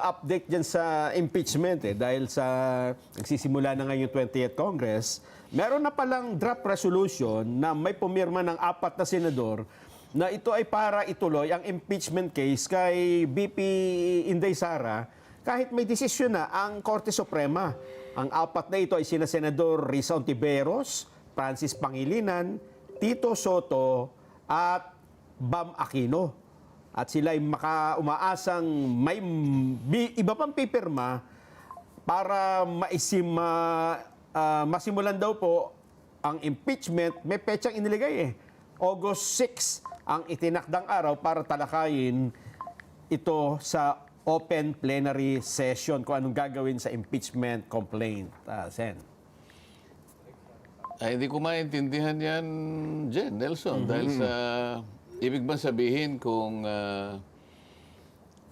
update dyan sa impeachment dahil sa nagsisimula na ngayon yung 20th Congress, meron na palang draft resolution na may pumirma ng 4 na senador na ito ay para ituloy ang impeachment case kay BP Inday Sara kahit may desisyon na ang Korte Suprema. Ang 4 na ito ay sina Senador Risa Ontiveros, Francis Pangilinan, Tito Soto at Bam Aquino. At sila ay umaasang may iba pang pipirma para masimulan daw po ang impeachment. May petsang iniligay August 6 ang itinakdang araw para talakayin ito sa open plenary session kung anong gagawin sa impeachment complaint. Sen. Ay, hindi ko maintindihan yan, Jen, Nelson, dahil sa ibig bang sabihin kung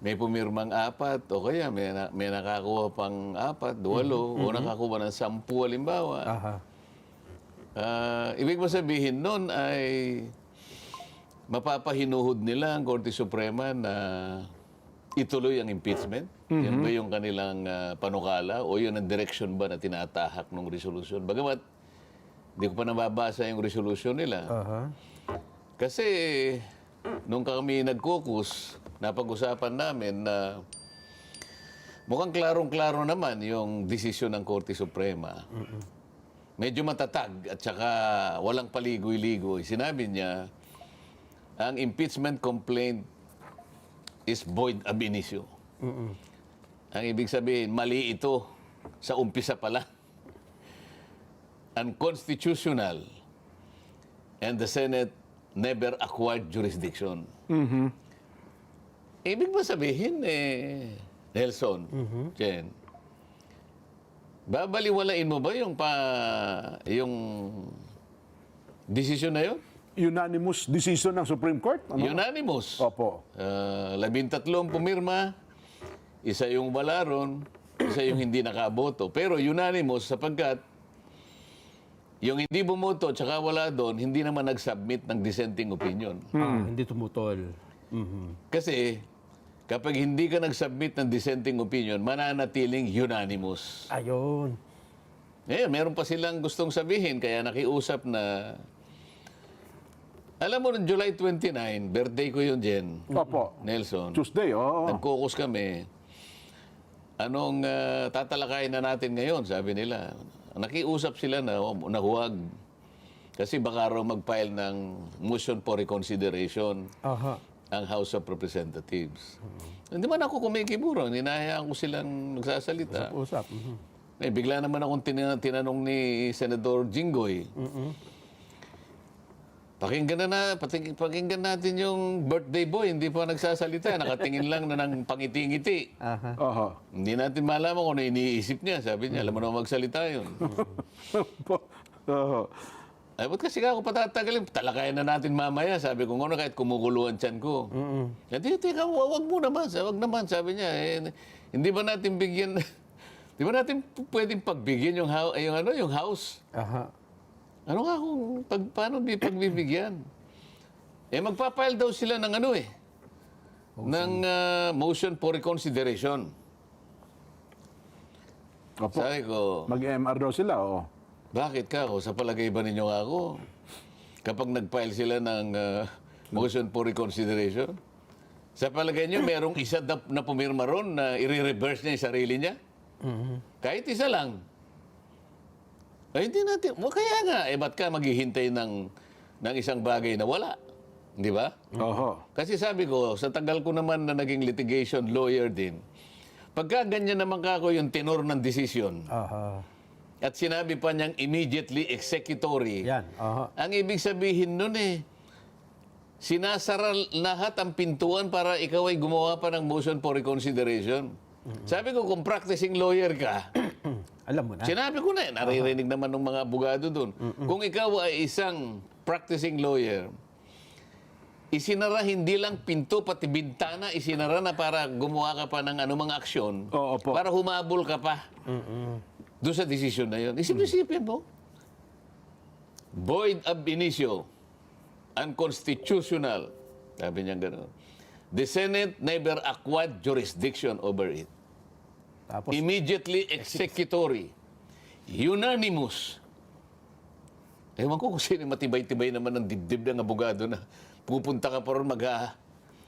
may pumirmang 4 o kaya may nakakuha pang 4, 8 o nakakuha ng 10 halimbawa. Ibig bang sabihin nun ay mapapahinuhod nila ang Korte Suprema na ituloy ang impeachment? Yan ba yung kanilang panukala o yun ang direction ba na tinatahak ng resolusyon? Bagamat hindi ko pa nababasa yung resolution nila. Kasi nung kami nag-caucus, napag-usapan namin na mukhang klarong-klaro naman yung desisyon ng Korte Suprema. Medyo matatag at saka walang paligoy-ligoy. Sinabi niya, ang impeachment complaint is void ab initio. Ang ibig sabihin, mali ito sa umpisa pa lang. Unconstitutional, and the Senate never acquired jurisdiction. Ibig ba sabihin, Nelson, Jen, babaliwalain mo ba yung desisyon na yun? Unanimous decision ng Supreme Court? Unanimous. Opo. 13 pumirma, isa yung wala ron, isa yung hindi nakaboto. Pero unanimous sapagkat yung hindi bumoto at saka wala doon, hindi naman nag-submit ng dissenting opinion. Hindi tumutol. Kasi kapag hindi ka nag-submit ng dissenting opinion, mananatiling unanimous. Ayun. Ngayon, meron pa silang gustong sabihin, kaya nakiusap na... Alam mo, July 29, birthday ko yun, Jen. Opo. Nelson. Tuesday, oo. Nag-caucus kami. Anong tatalakayin na natin ngayon, sabi nila. Nakiusap sila na huwag. Kasi baka raw mag-file ng motion for reconsideration ang House of Representatives. Hindi man ako kumikiburo. Ninahayaan ko silang nagsasalita. Usap. Bigla naman akong tinanong ni Senador Jinggoy. Pakinggan natin yung birthday boy, hindi pa nagsasalita. Nakatingin lang na ng pangiti-ngiti. Hindi natin malaman kung ano iniisip niya. Sabi niya, alam mo naman magsalita yun. Ay, ba't kasi ako patatagalin? Talakayan na natin mamaya. Sabi ko, kahit kumukuluan tiyan ko. Hindi, teka, wag mo naman. Wag naman, sabi niya. Hindi ba natin bigyan... Di ba natin pwedeng pagbigyan yung house? Ano nga kung paano di pagbibigyan? Magpapile daw sila ng ng motion for reconsideration. Opo. Sabi ko, Mag-MR daw sila, oo. bakit ka ako? Sa palagay ba ninyo ako? Kapag nag-file sila ng motion for reconsideration, sa palagay nyo, merong isa na pumirma ron na i-reverse niya yung sarili niya? Kahit isa lang. Ay, hindi natin. Kaya nga, ba't ka maghihintay ng isang bagay na wala? Di ba? Kasi sabi ko, sa tagal ko naman na naging litigation lawyer din, pagka ganyan naman ako yung tenor ng decision, at sinabi pa niyang immediately executory, ang ibig sabihin nun sinasara lahat ang pintuan para ikaw ay gumawa pa ng motion for reconsideration. Sabi ko, kung practicing lawyer ka, alam mo na. sinabi ko na naririnig naman ng mga abogado doon. Kung ikaw ay isang practicing lawyer, isinara hindi lang pinto, pati bintana, isinara na para gumawa ka pa ng anumang aksyon, para humabol ka pa doon sa desisyon na yun. Isip-isipin mo. Void ab initio. Unconstitutional. Sabi niya gano'n. the Senate never acquired jurisdiction over it. Tapos, Immediately executory. Unanimous. Ewan ko kung sino matibay-tibay naman ng dibdib ng abogado na pupunta ka pa ron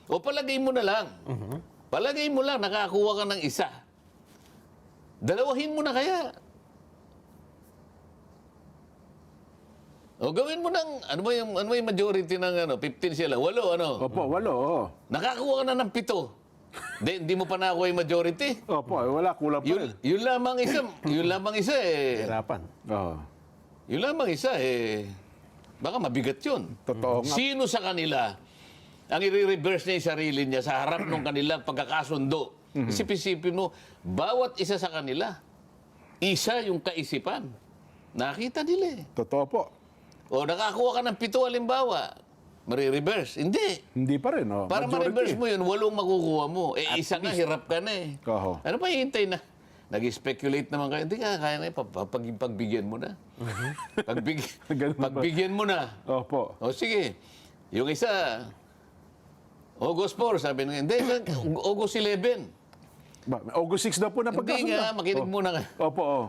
o palagay mo na lang. Palagay mo lang, nakakuha ka ng isa. Dalawahin mo na kaya. O gawin mo ng, ano ba yung majority ng 15 sila? 8, ano? Opo, 8, oo. Nakakuha ka na ng 7. Hindi mo pa nakuha yung majority. Opo, wala, kulang pa rin. Yun lamang isa eh. hirapan. Oo. Yun lamang isa eh. Baka mabigat yun. Totoo nga. Sino sa kanila ang i-reverse niya yung sarili niya sa harap ng kanilang pagkakasundo? Isip-isipin mo, bawat isa sa kanila, isa yung kaisipan. Nakita nila eh. Totoo po. O nakakuha ka ng 7 halimbawa, marireverse. Hindi. Hindi pa rin, oh. Para Majority. ma-reverse mo yun, 8 makukuha mo. Isa nga, hirap ka na eh. Oho. Ano pa hihintay na? Nag-speculate naman kayo. Hindi ka, kaya na yun. Pagbigyan mo na. Ganun ba? Pagbigyan mo na. Opo. O sige. Yung isa, August 4, sabi nga. Hindi, August 11. August 6 na po na Hindi pagkasundo. nga, makinig muna ka. Opo, oh.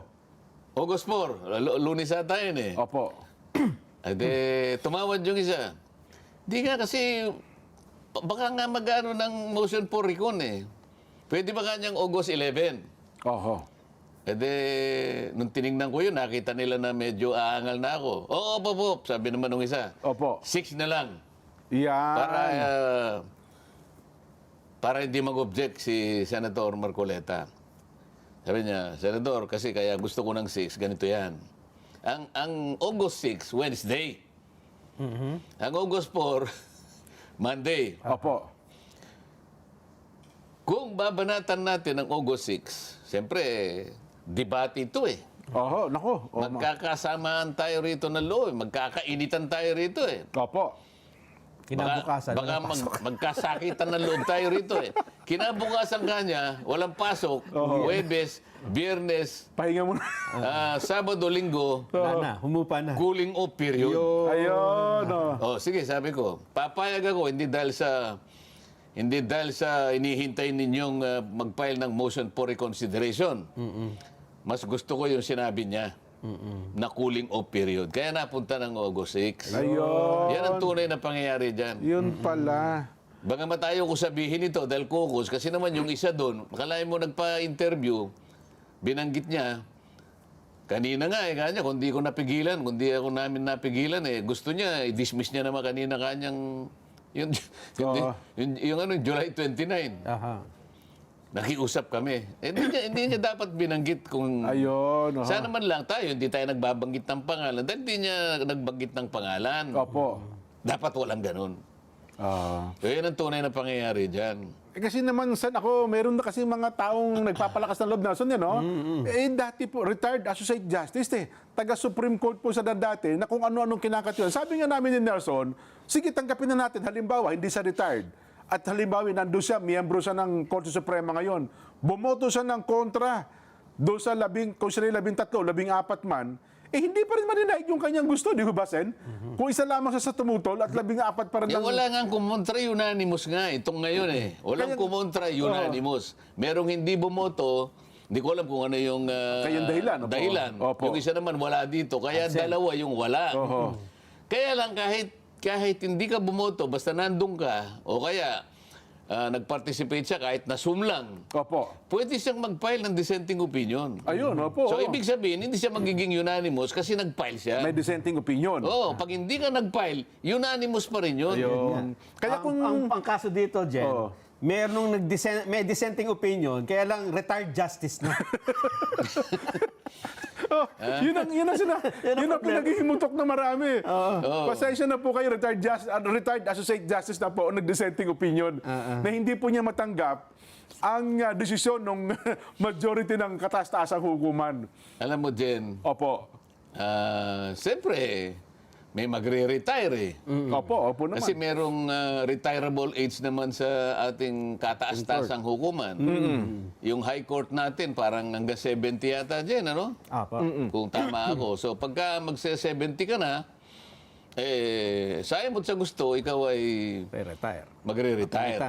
August 4, Lunes ata yun eh. Opo. Ade, tumawad yung isa. Hindi nga kasi, baka nga mag-ano ng motion for recon eh. Pwede ba kanyang August 11? Oho. Nung tinignan ko yun, nakita nila na medyo aangal na ako. Oo, po, sabi naman nung isa. Opo. 6 na lang. Yan. Para hindi mag-object si Senator Marcoleta. Sabi niya, Senador, kasi kaya gusto ko ng 6, ganito yan. Ang August 6, Wednesday. Ang August 4, Monday. Opo. Kung babanatan natin ang August 6, siyempre, debate ito eh. Oho, nako. Oh, Magkakasamaan tayo rito ng law, magkakainitan tayo rito eh. Opo. Kinabukasan. Baka magkasakitan ng loob tayo rito eh. Kinabukasan kanya, walang pasok, Huwebes, Biyernes, Pahinga muna. Sabado, Linggo, Wala na, humupa na. cooling off period. Ayun. Oh. Sige, sabi ko, papayag ako, hindi dahil sa inihintay ninyong mag-file ng motion for reconsideration. Mas gusto ko yung sinabi niya na cooling off period. Kaya napunta ng August 6. Ayun. Yan ang tunay na pangyayari dyan. Yun pala. Bagamat ayaw ko sabihin ito dahil kukus, kasi naman yung isa doon, makalain mo nagpa-interview, binanggit niya, kanina nga kanya, kung di ko napigilan, kung di ako namin napigilan, gusto niya, i-dismiss niya naman kanina kanyang, yung July 29. Aha. Nakiusap kami. Hindi niya dapat binanggit kung... Ayun. Oho. Sana man lang tayo, hindi tayo nagbabanggit ng pangalan. Dahil hindi niya nagbanggit ng pangalan. Opo. Dapat walang ganun. So, yun ang tunay na pangyayari dyan. Kasi naman, San, ako, meron na kasi mga taong nagpapalakas ng loob na. So, no? Dati po, retired associate justice, taga Supreme Court po sa dati, na kung ano-anong kinakatiwan. Sabi nga namin ni Nelson, sige, tanggapin na natin. Halimbawa, hindi sa retired. At halimbawa, nandun siya, miyembro siya ng Korte Suprema ngayon. Bumoto siya ng kontra doon sa kung sila 13, 14 man, hindi pa rin maninaig yung kanyang gusto, di ba, Sen? Kung isa lamang siya sa tumutol at 14 pa rin ng... Wala nga kumontra, unanimous nga. Itong ngayon Walang kumontra, unanimous. Merong hindi bumoto, hindi ko alam kung ano yung Kayang dahilan. Opo. dahilan. Opo. Yung isa naman wala dito, kaya dalawa yung wala. Oho. Kaya lang kahit hindi ka bumoto, basta nandun ka, o kaya nag-participate siya kahit nasum lang, Opo. pwede siyang mag-file ng dissenting opinion. Ayun, opo. So, ibig sabihin, hindi siya magiging unanimous kasi nag-file siya. May dissenting opinion. Oo, pag hindi ka nag-file, unanimous pa rin yun. Ayun. Kaya kung... ang kaso dito, Jen, Oo. may dissenting opinion, kaya lang retired justice na. yun ang pinaghihimutok na marami. Pasensya na po kayo, retired associate justice na po, nag-dissenting opinion, na hindi po niya matanggap ang desisyon ng majority ng kataas-taasang hukuman. Alam mo, Jen, Opo. siyempre, may magre-retire Opo naman. Kasi merong retirable age naman sa ating kataas-taasang hukuman. Yung high court natin, parang hanggang 70 yata, Jen, ano? Apa. Kung tama ako. So, pagka magse-70 ka na, sa mo sa gusto, ikaw ay Retire. magre-retire.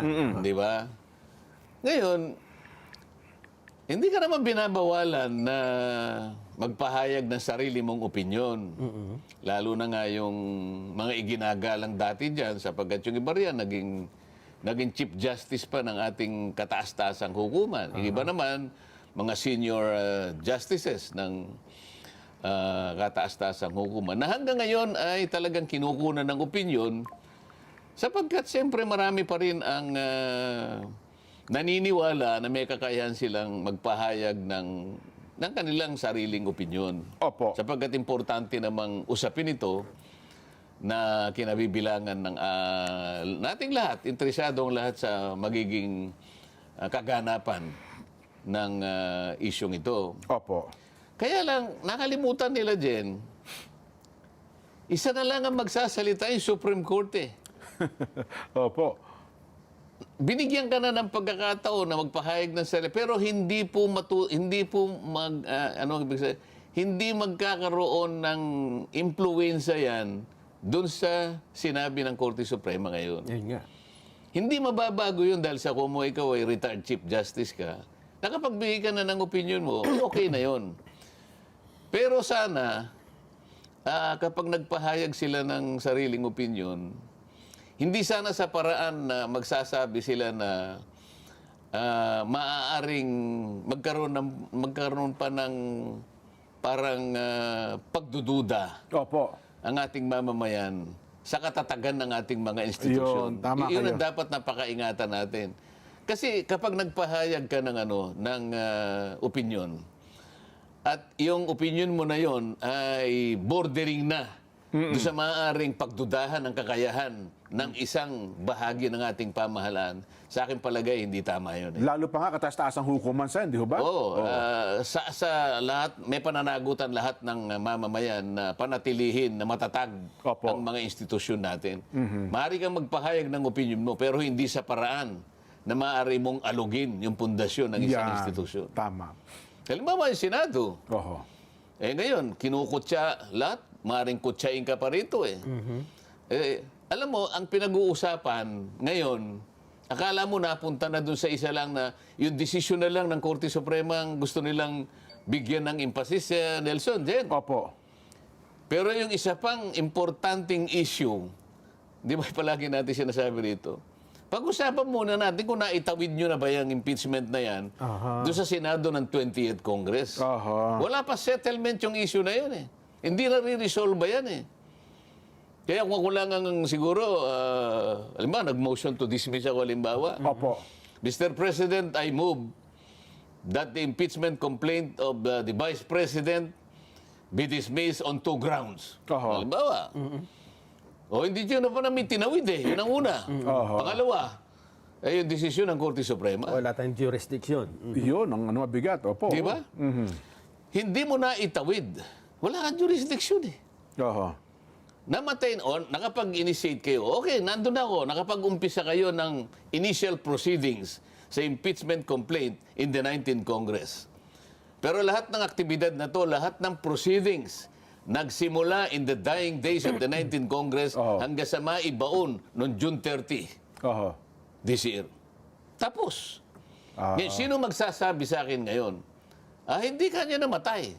Di ba? Ngayon, hindi ka naman binabawalan na magpahayag ng sarili mong opinyon. Lalo na nga yung mga iginagalang dati dyan, sapagkat yung iba riyan, naging Chief Justice pa ng ating kataas-taasang hukuman. Yung iba naman, mga senior justices ng kataas-taasang hukuman, na hanggang ngayon ay talagang kinukunan ng opinyon, sapagkat siyempre marami pa rin ang naniniwala na may kakayahan silang magpahayag ng kanilang sariling opinyon. Opo. Sapagkat importante namang usapin ito na kinabibilangan ng nating lahat, interesado ang lahat sa magiging kaganapan ng isyong ito. Opo. Kaya lang, nakalimutan nila, Jen, isa na lang ang magsasalita yung Supreme Court eh. Opo. Binigyan ka na ng pagkakataon na magpahayag ng sarili, pero hindi magkakaroon ng impluwensya yan dun sa sinabi ng Korte Suprema ngayon. Yun nga. Hindi mababago yun dahil sa kung ikaw ay retired Chief Justice ka, nakapagbigay ka na ng opinion mo, okay na yun. Pero sana, kapag nagpahayag sila ng sariling opinion, hindi sana sa paraan na magsasabi sila na maaaring magkaroon pa ng parang pagdududa Opo. ang ating mamamayan sa katatagan ng ating mga institusyon. Yun, tama Yun kayo. ang dapat napakaingatan natin. Kasi kapag nagpahayag ka ng opinion, at yung opinion mo na yon ay bordering na doon sa maaaring pagdudahan ng kakayahan ng isang bahagi ng ating pamahalaan, sa akin palagay, hindi tama yun. Lalo pa nga kataas-taasang hukuman sa di ho ba? Oo. Sa lahat, may pananagutan lahat ng mamamayan na panatilihin na matatag Opo. ang mga institusyon natin. Maaari kang magpahayag ng opinion mo, pero hindi sa paraan na maaari mong alugin yung pundasyon ng isang Yan. institusyon. Tama. Halimbawa, yung Senado. Oho. Ngayon, kinukutya lahat. Maaring kutsain ka pa rito eh. Alam mo, ang pinag-uusapan ngayon, akala mo napunta na dun sa isa lang na yung desisyon na lang ng Korte Suprema ang gusto nilang bigyan ng emphasis, Nelson, Jen. Opo. Pero yung isa pang importanteng issue, di ba palagi natin sinasabi rito, pag-usapan muna natin kung naitawid nyo na ba yung impeachment na yan doon sa Senado ng 20th Congress. Aha. Wala pa settlement yung issue na yun eh. Hindi na re-resolve ba yan eh. Kaya kung ako lang ang siguro, halimbawa, nag-motion to dismiss ako halimbawa. Opo. Mr. President, I move that the impeachment complaint of the Vice President be dismissed on 2 grounds. Oho. Halimbawa. O hindi yun na pa namin tinawid eh. Yun ang una. Pangalawa, ay yung desisyon ng Korte Suprema. Wala tayong jurisdiction. Yun, ang mabigat. Opo. Di ba? Hindi mo na itawid. Wala kang jurisdiction eh. Oho. Namatay, o nakapag-initiate kayo, okay, nandun ako, nakapag-umpisa kayo ng initial proceedings sa impeachment complaint in the 19th Congress. Pero lahat ng aktibidad na to, lahat ng proceedings, nagsimula in the dying days of the 19th Congress hanggang sa maibaon noong June 30 Oho. this year. Tapos. Ngayon, sino magsasabi sa akin ngayon? Hindi kanya namatay.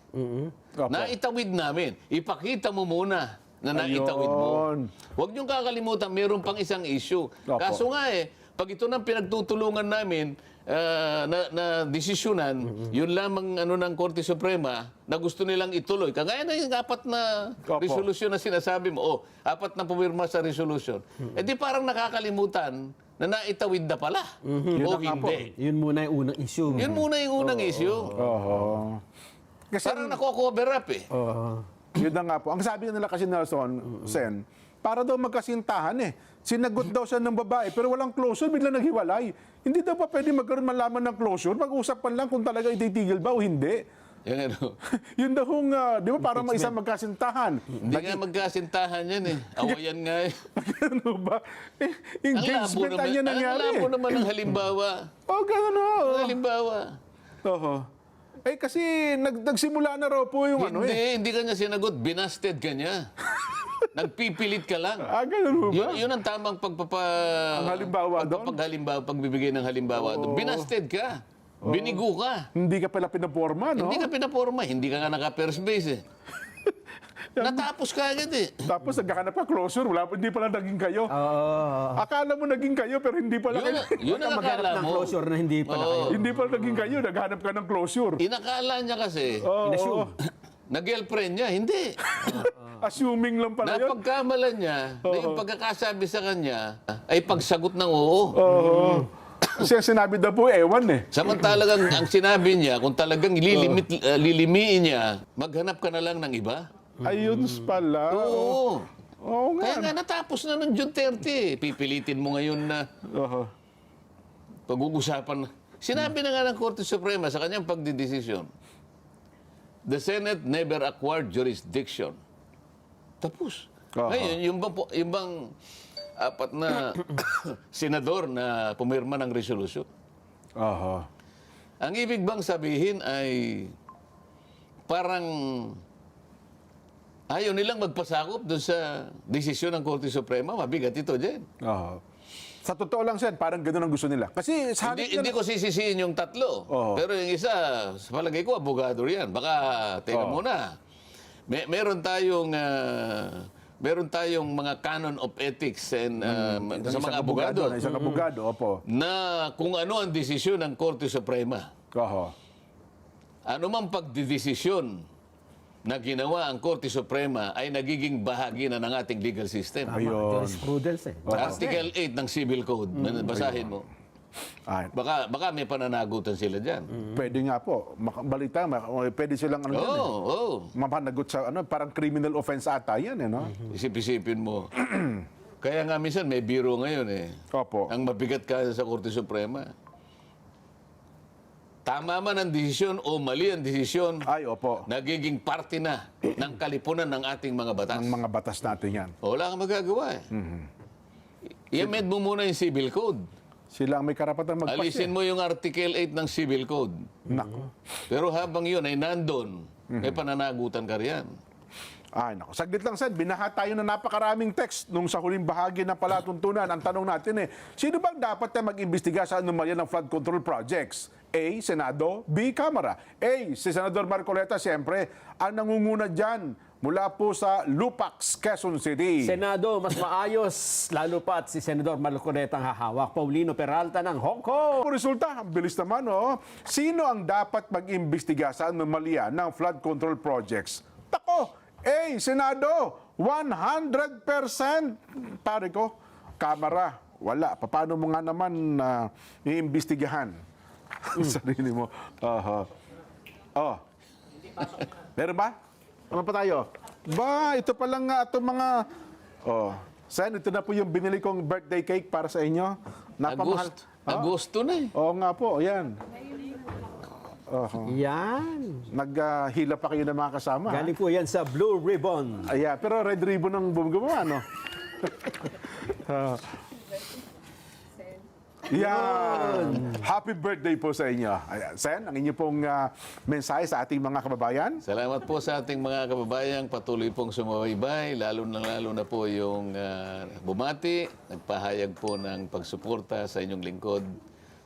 Opo. Naitawid namin. Ipakita mo muna na naitawid mo. Ayun. Huwag niyong kakalimutan, meron pang isang issue. Opo. Kaso nga pag ito nang pinagtutulungan namin na desisyonan, yun lamang ng Korte Suprema na gusto nilang ituloy. Kagaya na yung 4 na Opo. resolusyon na sinasabi mo, 4 na pumirma sa resolusyon. Di parang nakakalimutan na naitawid na pala. Yun O na nga po. hindi. Yun muna yung unang issue. Yun muna yung unang issue. Oho. Kasi, Parang nako-cover up eh. yun na nga po. Ang sabi nila kasi Nelson, Sen, para daw magkasintahan eh. Sinagot daw siya ng babae, pero walang closure, bigla naghiwalay. Hindi daw pa pwede magkaroon malaman ng closure, mag-usapan lang kung talaga ititigil ba o hindi. Yan Yun daw hong, di ba, para isang magkasintahan. Hindi nga magkasintahan yan eh. Awayan nga eh. Ano ba? Engagement ang yan nangyari. Ang labo naman ng halimbawa. Ganun o. Ang halimbawa. Oho. Kasi nagsimula na raw po yung ano eh. Hindi ka niya sinagot, binasted ka niya. Nagpipilit ka lang. Ganun ba? Yun ang tamang Ang halimbawa doon? pagbibigay ng halimbawa doon. Binasted ka. Binigo ka. Hindi ka pala pinaporma, no? Hindi ka pinaporma. Hindi ka nga naka-first base eh. Natapos ka agad eh. Tapos nagkakanap ka closure, hindi pala naging kayo. Akala mo naging kayo, pero hindi pala kayo. Yun ang akala Maghanap ng mo. closure na hindi pala kayo. Hindi pala naging kayo, naghanap ka ng closure. Inakala niya kasi, Inassume. na-girlfriend niya. Hindi. Assuming lang pala yun. Napagkamalan niya na yung pagkakasabi sa kanya ay pagsagot ng oo. Kasi ang sinabi daw po, ewan eh. Samantalang ang sinabi niya, kung talagang lilimiin niya, maghanap ka na lang ng iba. Ayun pala. Oo. Oo nga. Kaya nga natapos na ng June 30. Pipilitin mo ngayon na Oo. pag-uusapan. Sinabi na nga ng Korte Suprema sa kanyang pagdidesisyon, the Senate never acquired jurisdiction. Tapos. Ngayon, yung bang apat na senador na pumirma ng resolusyon. Aha. Ang ibig bang sabihin ay parang ayaw nilang magpasakop doon sa desisyon ng Korte Suprema. Mabigat ito dyan. Aha. Sa totoo lang, Sen, parang ganun ang gusto nila. Kasi sa Hindi ko sisisihin yung tatlo. Oo. Pero yung isa, sa palagay ko, abogado yan. Baka, teka muna. Meron tayong mga canon of ethics and, sa mga abogado Na isang abogado, opo. na kung ano ang desisyon ng Korte Suprema. Aha. Ano mang pagdidesisyon na ginawa ang Korte Suprema ay nagiging bahagi na ng ating legal system. Ayun. Jurisprudence eh. Article 8 ng Civil Code. Basahin mo. Ay, Baka may pananagutan sila dyan. pwede nga po. Balita, pwede silang ano yan, eh. Oo. Mapanagot sa parang criminal offense ata yan, eh, no? Isip-isipin mo. Kaya nga minsan may biro ngayon eh. Opo. Ang mabigat ka sa Korte Suprema. Tama man ang desisyon o mali ang desisyon, Ay, opo. nagiging parte na ng kalipunan ng ating mga batas. Ang mga batas natin yan. Wala kang magagawa eh. I-amend mo muna yung Civil Code. Sila ang may karapatang magpasya. Alisin mo yung Article 8 ng Civil Code. Nako. Pero habang yun ay nandun, may pananagutan ka riyan. Ay, nako. Saglit lang, Sen. Binaha tayo ng napakaraming text nung sa huling bahagi ng palatuntunan. Ang tanong natin sino bang dapat na mag-imbestiga sa anomalya ng flood control projects? A, Senado. B, Kamara. A, si Senador Marcoleta, siyempre, ang nangunguna dyan mula po sa Lupax, Quezon City. Senado, mas maayos, lalo pa at si Senador Marcoleta ang hahawak. Paulino Peralta ng Hong Kong. Ang resulta, ang bilis naman, Sino ang dapat mag-imbestiga sa anomalya ng flood control projects? Tako, A, Senado, 100%. Pare ko, Kamara, wala. Paano mo nga naman iimbestigahan? Sarili mo. Meron ba? Ano pa tayo? Ito pa lang nga itong mga... Sen, ito na po yung binili kong birthday cake para sa inyo. Napamahal. Agosto na eh. Oo nga po, ayan. Yan. Naghila pa kayo ng mga kasama. ha? Galing po yan sa Blue Ribbon. Ayan, pero red ribbon ang gumawa, no? Yan. Happy birthday po sa inyo. Ayan. Sen, ang inyo pong mensahe sa ating mga kababayan. Salamat po sa ating mga kababayang patuloy pong sumubaybay, lalo na po yung bumati, nagpahayag po ng pagsuporta sa inyong lingkod.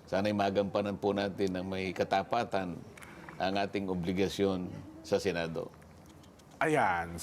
Sana'y magampanan po natin ng may katapatan ang ating obligasyon sa Senado. Ayan.